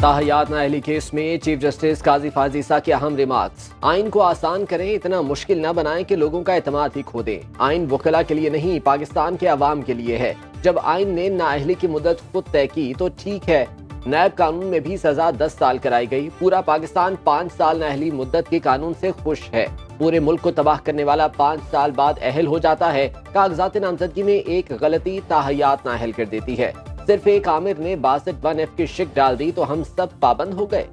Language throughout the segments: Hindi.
ताहयात नाअहली केस में चीफ जस्टिस काजी फाजीसा के अहम रिमार्क्स। आइन को आसान करें, इतना मुश्किल न बनाएं कि लोगों का एतमाद ही खो दें। आइन वकला के लिए नहीं, पाकिस्तान के अवाम के लिए है। जब आइन ने नाअहली की मुद्दत खुद तय की तो ठीक है। नैब कानून में भी सजा 10 साल कराई गई। पूरा पाकिस्तान 5 साल नाअहली मुद्दत के कानून से खुश है। पूरे मुल्क को तबाह करने वाला 5 साल बाद अहल हो जाता है। कागजात नामजदगी में एक गलती ताहयात नाअहल कर देती है। सिर्फ एक आमिर ने 62(1)F की शिक डाल दी तो हम सब पाबंद हो गए।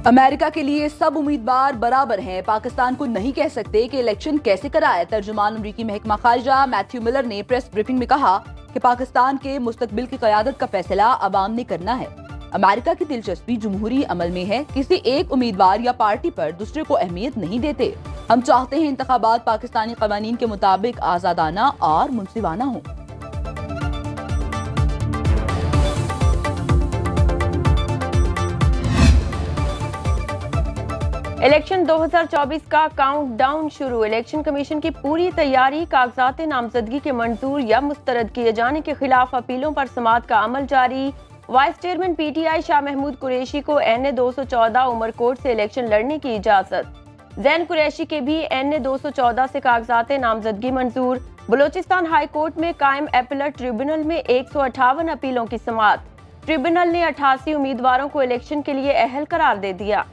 अमेरिका के लिए सब उम्मीदवार बराबर हैं। पाकिस्तान को नहीं कह सकते कि इलेक्शन कैसे कराए। तर्जुमान अमरीकी महकमा खारिजा मैथ्यू मिलर ने प्रेस ब्रीफिंग में कहा कि पाकिस्तान के मुस्तकबिल की क़यादत का फैसला अवाम ने करना है। अमेरिका की दिलचस्पी जमहूरी अमल में है। किसी एक उम्मीदवार या पार्टी पर दूसरे को अहमियत नहीं देते। हम चाहते हैं इंतखाबात पाकिस्तानी क़वानीन के मुताबिक आज़ादाना और मुनसिफाना हो। इलेक्शन 2024 का काउंटडाउन शुरू। इलेक्शन कमीशन की पूरी तैयारी। कागजात नामजदगी के मंजूर या मुस्तरद किए जाने के खिलाफ अपीलों पर समाअत का अमल जारी। Vice chairman PTI Shah Mahmood Qureshi को NA 214 उमरकोट से इलेक्शन लड़ने की इजाजत। जैन कुरैशी के भी NA 214 से कागजात नामजदगी मंजूर। बलोचिस्तान हाई कोर्ट में कायम एपीलेट ट्रिब्यूनल में 158 अपीलों की समाअत। ट्रिब्यूनल ने 88 उम्मीदवारों को इलेक्शन के लिए अहल करार दे दिया।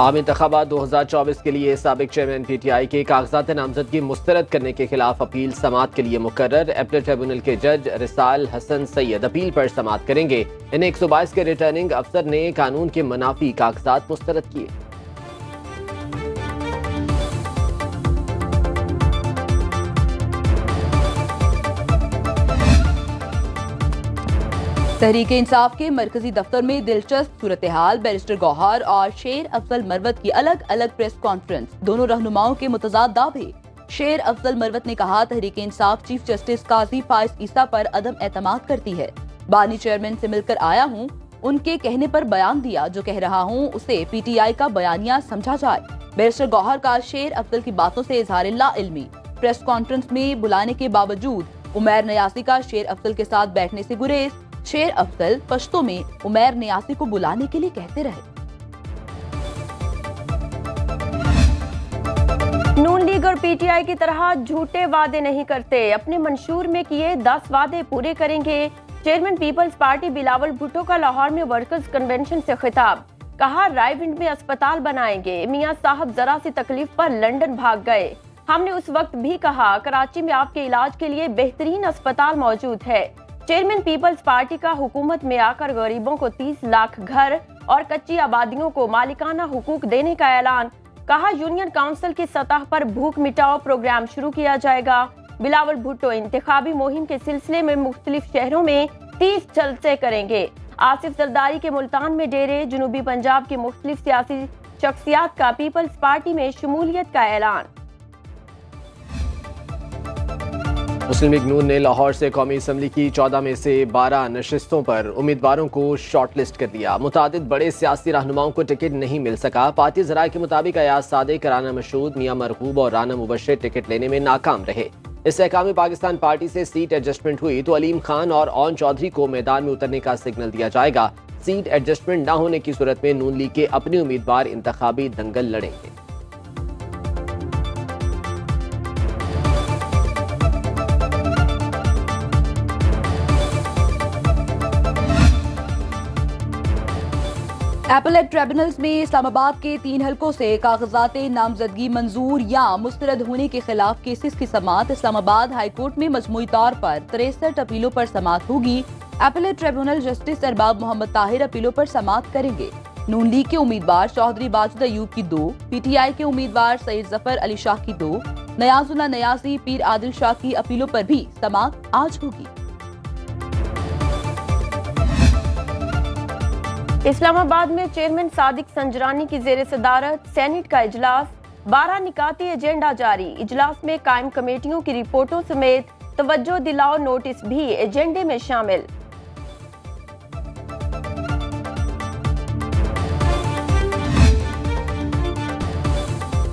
आम इंतखाबात 2024 के लिए साबिक चेयरमैन PTI के कागजात नामजदगी मुस्तरद करने के खिलाफ अपील समाअत के लिए मुकर्रर। एपीलेट ट्रिब्यूनल के जज रिसाल हसन सैयद अपील पर समाअत करेंगे। इन 122 के रिटर्निंग अफसर ने कानून के मुनाफी कागजात मुस्तरद किए। तहरीक इंसाफ के मरकजी दफ्तर में दिलचस्प सूरत हाल। बैरिस्टर गौहर और शेर अफजल मरवत की अलग अलग प्रेस कॉन्फ्रेंस। दोनों रहनुमाओं के मुतजाद दावे। शेर अफजल मरवत ने कहा तहरीक इंसाफ चीफ जस्टिस काजी फाइज ईसा पर अदम एतमाद करती है। बानी चेयरमैन से मिलकर आया हूँ, उनके कहने पर बयान दिया। जो कह रहा हूँ उसे PTI का बयानिया समझा जाए। बैरिस्टर गौहर का शेर अफजल की बातों से इजहार ला इल्मी। प्रेस कॉन्फ्रेंस में बुलाने के बावजूद उमैर नियासी का शेर अफजल के साथ बैठने से गुरेज। शेर अफजल पश्तो में उमैर नियासी को बुलाने के लिए कहते रहे। नून लीग और PTI की तरह झूठे वादे नहीं करते। अपने मंशूर में किए 10 वादे पूरे करेंगे। Chairman peoples party Bilawal Bhutto का लाहौर में वर्कर्स कन्वेंशन से खिताब। कहा रायविंड में अस्पताल बनाएंगे। मियां साहब जरा सी तकलीफ पर लंदन भाग गए। हमने उस वक्त भी कहा कराची में आपके इलाज के लिए बेहतरीन अस्पताल मौजूद है। चेयरमैन पीपल्स पार्टी का हुकूमत में आकर गरीबों को 30 लाख घर और कच्ची आबादियों को मालिकाना हुकूक देने का ऐलान। कहा यूनियन काउंसिल की सतह पर भूख मिटाओ प्रोग्राम शुरू किया जाएगा। बिलावल भुट्टो इंतखाबी मुहिम के सिलसिले में मुख्तलिफ शहरों में 30 जलसे करेंगे। आसिफ जरदारी के मुल्तान में डेरे। जनूबी पंजाब की मुख्तलिफ सियासी शख्सियात का पीपल्स पार्टी में शमूलियत का ऐलान। मुस्लिम लीग नून ने लाहौर से कौमी असम्बली की 14 में से 12 नशिस्तों पर उम्मीदवारों को शॉर्टलिस्ट कर दिया। मुतादिद बड़े सियासी रहनुमाओं को टिकट नहीं मिल सका। पार्टी ज़राए के मुताबिक अयाज सादिक, राना मशहूद, मियां मरगूब और राना मुबशर टिकट लेने में नाकाम रहे। इससे अकामी पाकिस्तान पार्टी से सीट एडजस्टमेंट हुई तो अलीम खान और ओन चौधरी को मैदान में उतरने का सिग्नल दिया जाएगा। सीट एडजस्टमेंट न होने की सूरत में नून लीग के अपने उम्मीदवार इंतखाबी दंगल लड़ेंगे। एपीलेट ट्रिब्यूनल्स में इस्लामाबाद के 3 हलकों से कागजात नामजदगी मंजूर या मुस्तरद होने के खिलाफ केसेस की समाअत। इस्लामाबाद हाई कोर्ट में मजमूई तौर पर 63 अपीलों पर समाअत होगी। Appellate tribunal justice Arbab Mohammad Tahir अपीलों पर समाअत करेंगे। नून लीग के उम्मीदवार चौधरी बाजिद अयूब की 2, PTI के उम्मीदवार सईद जफर अली शाह की 2, नयाजुल्ला नयाजी, पीर आदिल शाह की अपीलों पर भी समाअत आज होगी। इस्लामाबाद में चेयरमैन सादिक संजरानी की जेर सदारत सेनेट का इजलास। 12 निकाती एजेंडा जारी। इजलास में कायम कमेटियों की रिपोर्टों समेत तवज्जो दिलाओ नोटिस भी एजेंडे में शामिल।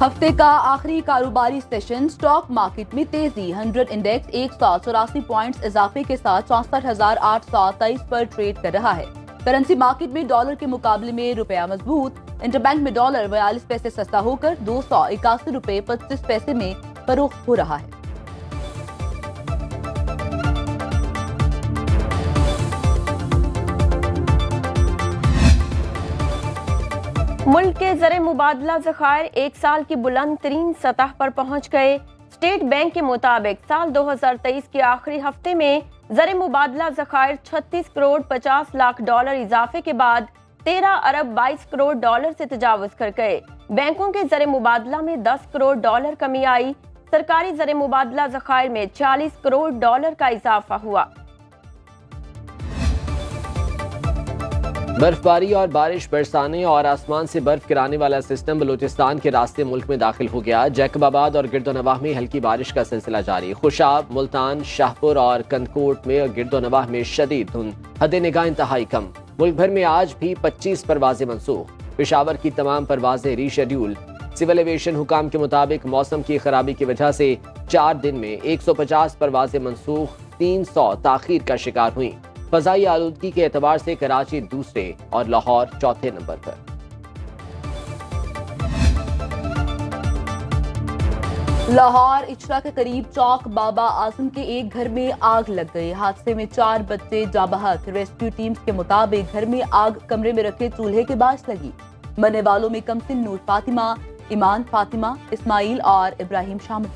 हफ्ते का आखिरी कारोबारी सेशन स्टॉक मार्केट में तेजी। 100 इंडेक्स 184 पॉइंट्स इजाफे के साथ 64,823 पर ट्रेड कर रहा है। करेंसी मार्केट में डॉलर के मुकाबले में रुपया मजबूत। इंटरबैंक में डॉलर 42 पैसे सस्ता होकर 281 रुपए 25 पैसे में फरोख्त हो रहा है। मुल्क के ज़र मुबादला ज़खायर एक साल की बुलंद तरीन सतह पर पहुंच गए। स्टेट बैंक के मुताबिक साल 2023 के आखिरी हफ्ते में ज़र मुबादला ज़खायर 36 करोड़ 50 लाख डॉलर इजाफे के बाद 13 अरब 22 करोड़ डॉलर से तजावुज कर गए। बैंकों के ज़र मुबादला में 10 करोड़ डॉलर कमी आई। सरकारी ज़र मुबादला ज़खायर में 40 करोड़ डॉलर का इजाफा हुआ। बर्फबारी और बारिश बरसाने और आसमान से बर्फ गिराने वाला सिस्टम बलूचिस्तान के रास्ते मुल्क में दाखिल हो गया। जैकबाबाद और गिरदोनवाह में हल्की बारिश का सिलसिला जारी। खुशाब, मुल्तान, शाहपुर और कंदकोट में गिरदोनवाह में शदीद धुंध, हद निगाह इंतहाई कम। मुल्क भर में आज भी 25 परवाजें मनसूख। पेशावर की तमाम परवाजें रीशेड्यूल। सिविल एविएशन हुकाम के मुताबिक मौसम की खराबी की वजह से 4 दिन में 150 परवाजें मनसूख, 300 ताखीर का शिकार हुई। फजाई आलूदगी के एतबार से कराची दूसरे और लाहौर चौथे नंबर पर। लाहौर इचरा के करीब चौक बाबा आजम के एक घर में आग लग गई। हादसे में 4 बच्चे जाबहक। रेस्क्यू टीम्स के मुताबिक घर में आग कमरे में रखे चूल्हे के बायस लगी। मरने वालों में कमसिन नूर फातिमा, ईमान फातिमा, इस्माइल और इब्राहिम शामिल।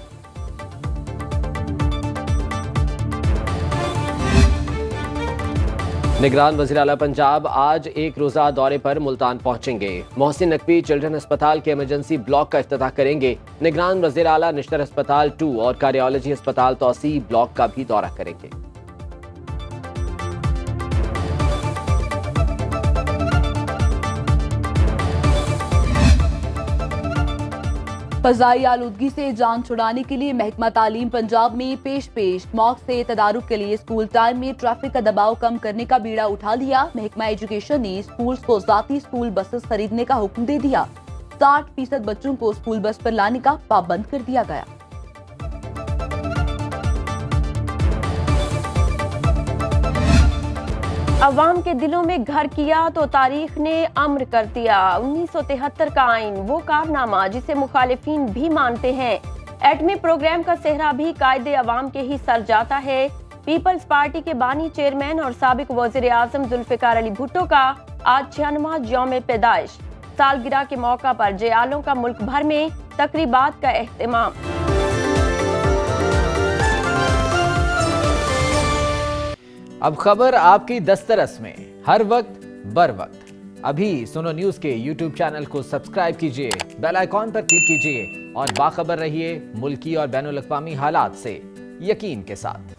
निगरान वज़ीर आला पंजाब आज एक रोजा दौरे पर मुल्तान पहुंचेंगे। मोहसिन नकवी चिल्ड्रन अस्पताल के इमरजेंसी ब्लॉक का इफ्तिताह करेंगे। निगरान वज़ीर आला निश्तर अस्पताल 2 और कार्डियोलॉजी अस्पताल तौसी ब्लॉक का भी दौरा करेंगे। फजाई आलूदगी से जान छुड़ाने के लिए महकमा तालीम पंजाब में पेश मॉक से तदारुक के लिए स्कूल टाइम में ट्रैफिक का दबाव कम करने का बीड़ा उठा लिया। महकमा एजुकेशन ने स्कूल्स को जाती स्कूल बसेस खरीदने का हुक्म दे दिया। 60% बच्चों को स्कूल बस पर लाने का पाबंद कर दिया गया। अवाम के दिलों में घर किया तो तारीख ने अम्र कर दिया। 1973 का आइन वो कारनामा जिसे मुखालिफिन भी मानते हैं। एटमी प्रोग्राम का सेहरा भी कायदे अवाम के ही सर जाता है। पीपल्स पार्टी के बानी चेयरमैन और साबिक वज़ीर आज़म जुल्फ़िकार अली भुट्टो का आज 96वां यौम पैदाइश। सालगिरह के मौका पर जयालों का मुल्क भर में तकरीबात का एहतमाम। अब खबर आपकी दस्तरस में, हर वक्त बर वक्त। अभी सुनो न्यूज के YouTube चैनल को सब्सक्राइब कीजिए, बेल आइकॉन पर क्लिक कीजिए और बाखबर रहिए मुल्की और बैनुल अक़वामी हालात से यकीन के साथ।